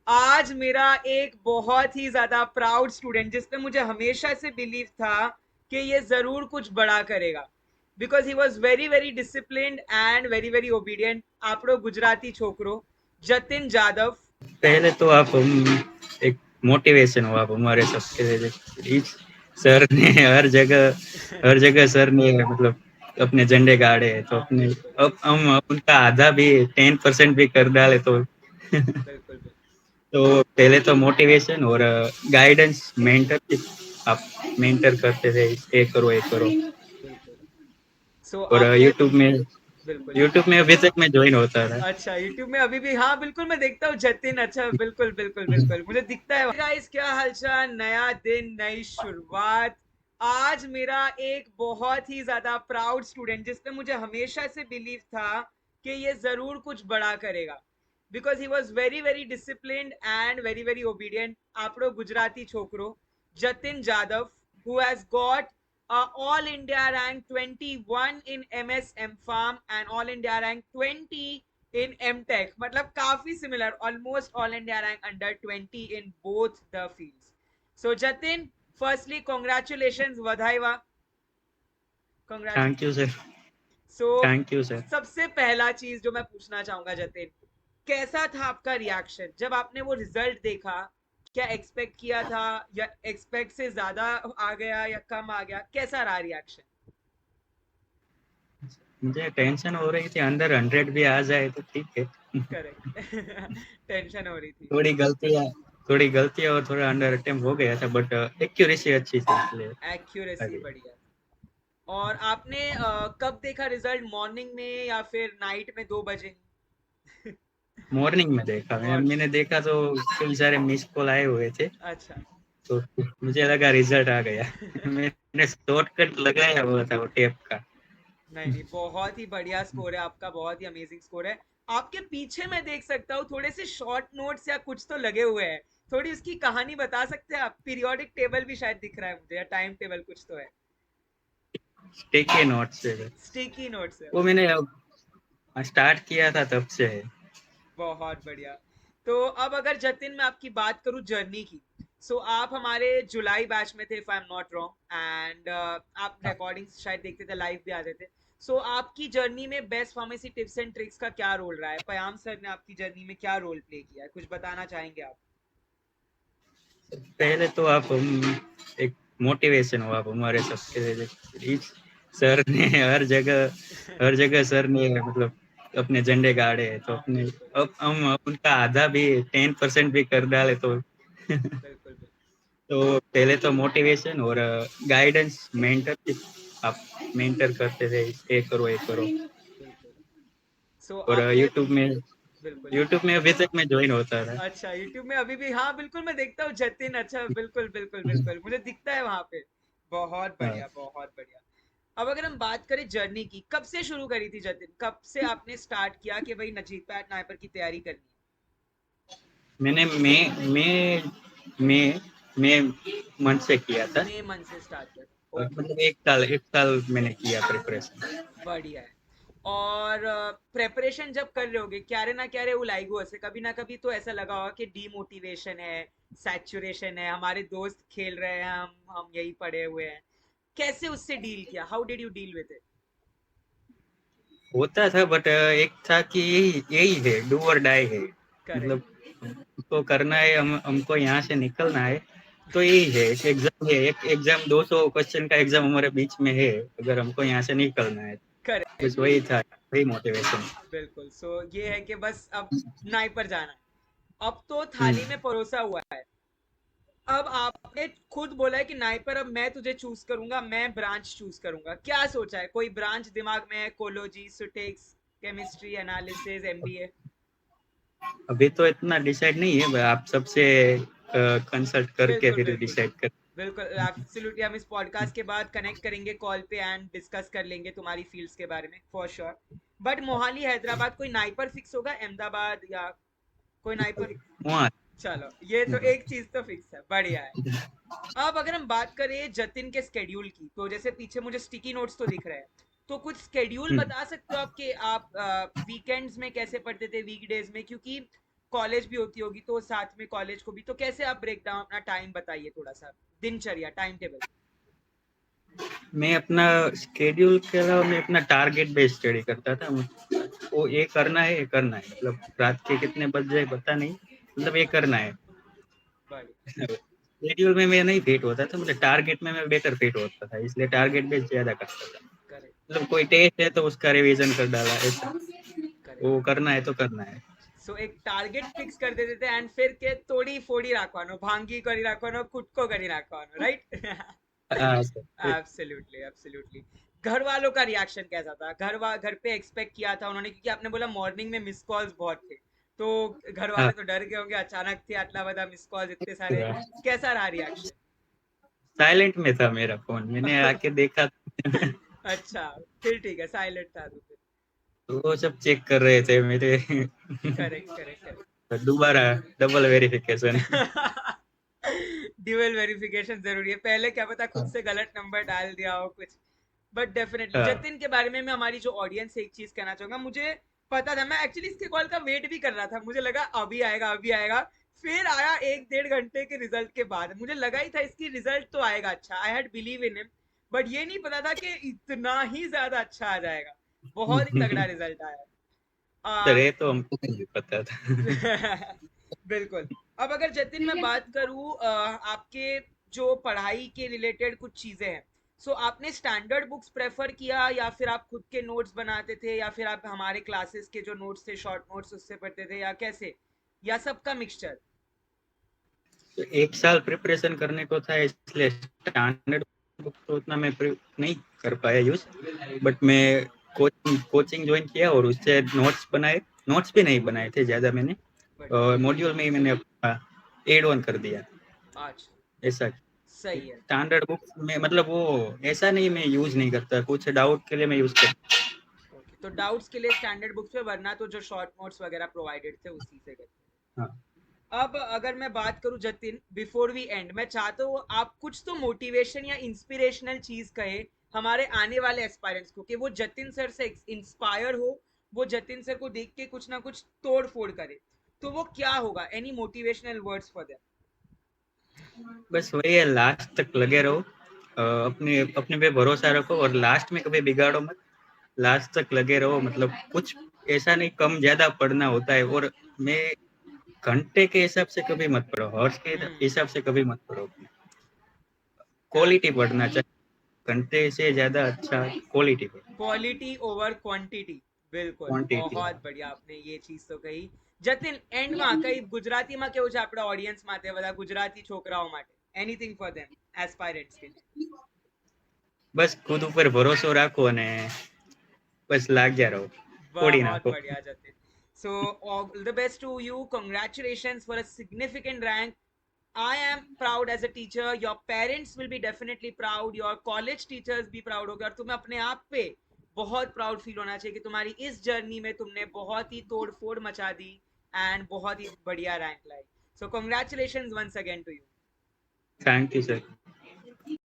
आज मेरा एक बहुत ही ज्यादा प्राउड स्टूडेंट जिस पे मुझे हमेशा से बिलीव था कि ये जरूर कुछ बड़ा करेगा, because he was very very disciplined and very very obedient. आपरो गुजराती छोकरो जतिन जादव। पहले तो आप हम एक मोटिवेशन हो आप हमारे सबके लिए। सर ने हर जगह सर ने मतलब अपने झंडे गाड़े हैं, तो अपने बिल्कुल अब हम उनका आधा भी 10% भी कर डाले तो बिल्कुल बिल्कुल तो पहले तो मोटिवेशन और गाइडेंस मेंटरशिप आप मेंटर करते थे, ये करो ये करो। बिल्कुल। सो और आपने बिल्कुल यूट्यूब में अभी तक मैं ज्वाइन होता था। अच्छा यूट्यूब में अभी भी, हाँ बिल्कुल मैं देखता हूँ जतिन। अच्छा बिल्कुल बिल्कुल बिल्कुल मुझे दिखता है। गाइस क्या हालचाल, नया दिन नई शुरुआत। आज मेरा एक बहुत ही ज्यादा प्राउड स्टूडेंट जिस पे मुझे हमेशा से बिलीव था कि ये जरूर कुछ बड़ा करेगा, because he was very very disciplined and very very obedient. आपरो गुजराती छोकरो Jatin Jadav, who has got all India rank 21 in MS M Farm and all India rank 20 in M Tech। मतलब काफी similar, almost all India rank under 20 in both the fields। So Jatin, firstly congratulations, बधाई वाह, thank you congratulations। Sir. So thank you sir. सबसे पहला चीज जो मैं पूछना चाहूंगा जतिन, कैसा था आपका रिएक्शन जब आपने वो रिजल्ट देखा? क्या एक्सपेक्ट किया था, या एक्सपेक्ट से ज्यादा आ गया या कम आ गया? कैसा रहा रिएक्शन? मुझे टेंशन हो रही थी, अंदर 100 भी आ जाए तो ठीक है। करेक्ट। टेंशन हो रही थी। थोड़ी गलतियां थोड़ी गलतियां और थोड़ा अंडर अटेम्प्ट हो गया था, बट एक्यूरेसी अच्छी थी इसलिए एक्यूरेसी अभी। बढ़िया। और आपने कब देखा रिजल्ट, मॉर्निंग में या फिर नाइट में 2 बजे? मॉर्निंग में देखा मॉर्निंग। मैंने देखा तो कई सारे मिस कॉल आए हुए थे, अच्छा। तो मुझे लगा रिजल्ट आ गया। मैंने शॉर्टकट लगाया हुआ था वो टेप का। नहीं नहीं, बहुत ही बढ़िया स्कोर है आपका, बहुत ही अमेजिंग स्कोर है। आपके पीछे मैं देख सकता हूँ थोड़े से शॉर्ट नोट्स या कुछ तो लगे हुए हैं। थोड़ी उसकी कहानी बता सकते हैं आप? पीरियोडिक टेबल भी शायद दिख रहा है मुझे, या टाइम टेबल कुछ तो है। स्टिकी नोट्स से स्टिकी नोट्स है, वो ओके। मैंने स्टार्ट किया था तब से है। बहुत बढ़िया। तो अब अगर जतिन मैं आपकी बात करूं जर्नी की, आप हमारे जुलाई बैच में थे if I am not wrong, and आप रिकॉर्डिंग्स शायद देखते थे, लाइव भी आते थे। आपकी जर्नी में best pharmacy tips and tricks का क्या रोल रहा है? पयाम सर ने आपकी जर्नी में क्या रोल प्ले किया है, कुछ बताना चाहेंगे आप? पहले तो आप हम एक मोटिवेशन हो आप हमारे सबके लिए। सर ने हर जगह सर ने मतलब अपने झंडे गाड़े हैं, तो अपने बिल्कुल अब हम उनका आधा भी 10% भी कर डाले तो बिल्कुल बिल्कुल तो पहले तो मोटिवेशन और गाइडेंस मेंटरशिप आप मेंटर करते थे, ये करो ये करो। बिल्कुल। और आपने बिल्कुल यूट्यूब में अभी तक मैं ज्वाइन होता था। अच्छा यूट्यूब में अभी भी, हाँ बिल्कुल मैं देखता हूँ जतिन। अच्छा बिल्कुल बिल्कुल बिल्कुल मुझे दिखता है वहां पे। बहुत हाँ, बढ़िया बहुत बढ़िया। अब अगर हम बात करें जर्नी की, कब से शुरू करी थी जतिन, कब से आपने स्टार्ट किया कि भाई नजीक पैट नाइपर की तैयारी करनी मैंने मई मंथ से किया है? था। मई मंथ से स्टार्ट किया था, ओके। मतलब एक साल मैंने किया प्रिपरेशन। बढ़िया है। और प्रेपरेशन जब कर रहे होगे, क्यारे ना क्यारे उलाइगो से कभी ना कभी तो ऐसा लगा होगा कि डीमोटिवेशन है, सैचुरेशन है, हमारे दोस्त खेल रहे हैं, हम यही पड़े हुए हैं। कैसे उससे डील किया? How did you deal with it? होता था, बट एक था कि यही यही है, डू और डाई है। करेक्ट। मतलब हमको करना है, हमको यहाँ से निकलना है। तो यही है, एक एग्जाम है, एक एग्जाम 200 क्वेश्चन का एग्जाम हमारे बीच में है, अगर हमको यहाँ से निकलना है। बस करेक्ट। वही था, वही मोटिवेशन। बिल्कुल। ये है कि बस अब नाई पर जाना है, अब तो हम्म। थाली में परोसा हुआ है। अब आपने खुद बोला है कि नाई पर अब मैं तुझे चूज करूंगा, मैं ब्रांच चूज करूंगा। क्या सोचा है? कोई ब्रांच दिमाग में है? कोलोजी, सुटेक्स, केमिस्ट्री, एनालिसिस, एमबीए? अभी तो इतना डिसाइड नहीं है, आप सबसे कंसल्ट करके बिल्कुल फिर बिल्कुल डिसाइड कर। बिल्कुल एब्सोल्युटली। हम इस पॉडकास्ट के बाद कनेक्ट करेंगे कॉल पे एंड डिस्कस कर लेंगे तुम्हारी फील्ड्स के बारे में for sure. But Mohali Hyderabad कोई नाइपर फिक्स होगा? अहमदाबाद या कोई नाइपर? वहाँ चलो ये तो एक चीज तो फिक्स है, बढ़िया है। अब अगर हम बात करें जतिन के स्केड्यूल की, तो जैसे पीछे मुझे स्टिकी नोट्स तो दिख रहे हैं, तो कुछ स्केड्यूल बता सकते हो आप कि आप वीकेंड्स में कैसे पढ़ते थे, वीकडेज में? क्योंकि कॉलेज भी होती होगी तो साथ में कॉलेज को भी, तो कैसे आप ब्रेक डाउन अपना टाइम बताइए थोड़ा सा, दिनचर्या, टाइम टेबल। मैं अपना स्केड्यूल के अलावा मैं अपना टारगेट बेस्ड स्टडी करता था। वो ये करना है, ये करना है, मतलब रात के कितने बज जाए पता नहीं, मतलब ये करना है। बढ़िया। शेड्यूल में मैं नहीं फिट होता था, मतलब टारगेट में मैं बेटर फिट होता था, इसलिए टारगेट बेस्ड ज्यादा करता था। करेक्ट मतलब कोई टेस्ट है तो उसका रिवीजन कर डाला, ऐसा करेक्ट। वो करना है तो करना है। सो एक टार्गेट फिक्स कर देते थे एंड फिर के तोड़ी फोड़ी રાખવાનો, ભાંગી કરી રાખવાનો, કૂટકો કરી રાખવાનો, राइट। हाँ सर। Absolutely absolutely. घर वालों का रिएक्शन कैसा था? घर पे एक्सपेक्ट किया था उन्होंने, क्योंकि आपने बोला मॉर्निंग में मिस कॉल्स बहुत थे, तो घर हाँ वाले तो डर गए होंगे, अचानक थे आटला बड़ा मिस कॉल्स इतने सारे, कैसा रहा रिएक्शन? साइलेंट में था मेरा फोन, मैंने आके देखा अच्छा, फिर ठीक है, साइलेंट था तो फिर। तो वो सब चेक कर रहे थे मेरे करेक्ट करेक्ट करेक्ट। दोबारा डबल वेरिफिकेशन। ड्यूअल वेरिफिकेशन जरूरी है, पहले क्या पता खुद से गलत नंबर डाल दिया हो कुछ। बट डेफिनेटली हाँ जतिन के बारे में मैं हमारी जो ऑडियंस है एक चीज कहना चाहूंगा, मुझे पता था, मैं एक्चुअली इसके कॉल का वेट भी कर रहा था, मुझे लगा अभी आएगा अभी आएगा, फिर आया 1-1.5 घंटे के रिजल्ट के बाद, मुझे लगा ही था इसकी रिजल्ट तो आएगा अच्छा, I had believe in him, but ये नहीं पता था कि इतना ही ज्यादा अच्छा आ जाएगा। बहुत ही तगड़ा रिजल्ट सर आया। ये तो हमको नहीं पता था। बिल्कुल। अब अगर जतिन मैं बात करूं आपके जो पढ़ाई के रिलेटेड कुछ चीजें हैं, सो आपने स्टैंडर्ड बुक्स प्रेफर किया या फिर आप खुद के नोट्स बनाते थे, या फिर आप हमारे क्लासेस के जो नोट्स थे शॉर्ट नोट्स उससे पढ़ते थे, या कैसे, या सबका मिक्सचर? तो एक साल प्रिपरेशन करने को था, इसलिए स्टैंडर्ड बुक तो उतना मैं नहीं कर पाया यूज, बट मैं कोचिंग कोचिंग ज्वाइन किया और उससे नोट्स बनाए। नोट्स भी नहीं बनाए थे ज्यादा मैंने, बढ़िया। और मॉड्यूल में ही मैंने अपना एड ऑन कर दिया, अच्छा। ऐसा। सही है। स्टैंडर्ड बुक में मतलब वो ऐसा नहीं मैं यूज नहीं करता, कुछ डाउट के लिए मैं यूज करता। ओके, तो डाउट्स के लिए स्टैंडर्ड बुक्स पे, वरना तो जो शॉर्ट नोट्स वगैरह प्रोवाइडेड थे उसी से करते हैं। हाँ अब अगर मैं बात करूं जतिन, बिफोर वी एंड, मैं चाहता हूँ आप कुछ तो मोटिवेशन या इंस्पिरेशनल चीज कहे हमारे आने वाले एस्पायरेंट्स को, कि वो जतिन सर से इंस्पायर हो, वो जतिन सर को देख के कुछ ना कुछ तोड़ फोड़ करे, तो वो क्या होगा? Any motivational words for them? बस वही है, लास्ट तक लगे रहो, अपने अपने पे भरोसा रखो और लास्ट में कभी बिगाड़ो मत, लास्ट तक लगे रहो। मतलब कुछ ऐसा नहीं कम ज्यादा पढ़ना होता है, और मैं घंटे के हिसाब से कभी मत पढ़ो, हॉर्स के हिसाब से कभी मत पढ़ो, क्वालिटी पढ़ना चाहिए, घंटे से ज्यादा अच्छा क्वालिटी पढ़ो। Quality over quantity. बिल्कुल, क्वांटिटी। बहुत बढ़िया आपने ये चीज तो कही। जतिन एंड માં કઈ ગુજરાતીમાં કેવું છે આપણા ઓડિયન્સ માટે, બધા ગુજરાતી છોકરાઓ માટે, એનીથિંગ ફોર ધેમ એસ્પાયરન્ટ્સ કે लिए? બસ ખુદ ઉપર ભરોસો રાખો અને બસ લાગ્યા રહો, वाह, ફોડી बहुत નાખો। बढ़िया Jatin. So all the best to you, congratulations for a significant rank. I am proud as a teacher, your parents will be definitely proud, your college teachers भी proud होंगे, और तुम्हें अपने आप पे बहुत प्राउड फील होना चाहिए कि तुम्हारी इस जर्नी में तुमने बहुत ही तोड़ फोड़ मचा दी एंड बहुत ही बढ़िया रैंक लाई। So congratulations once again to you. Thank you sir.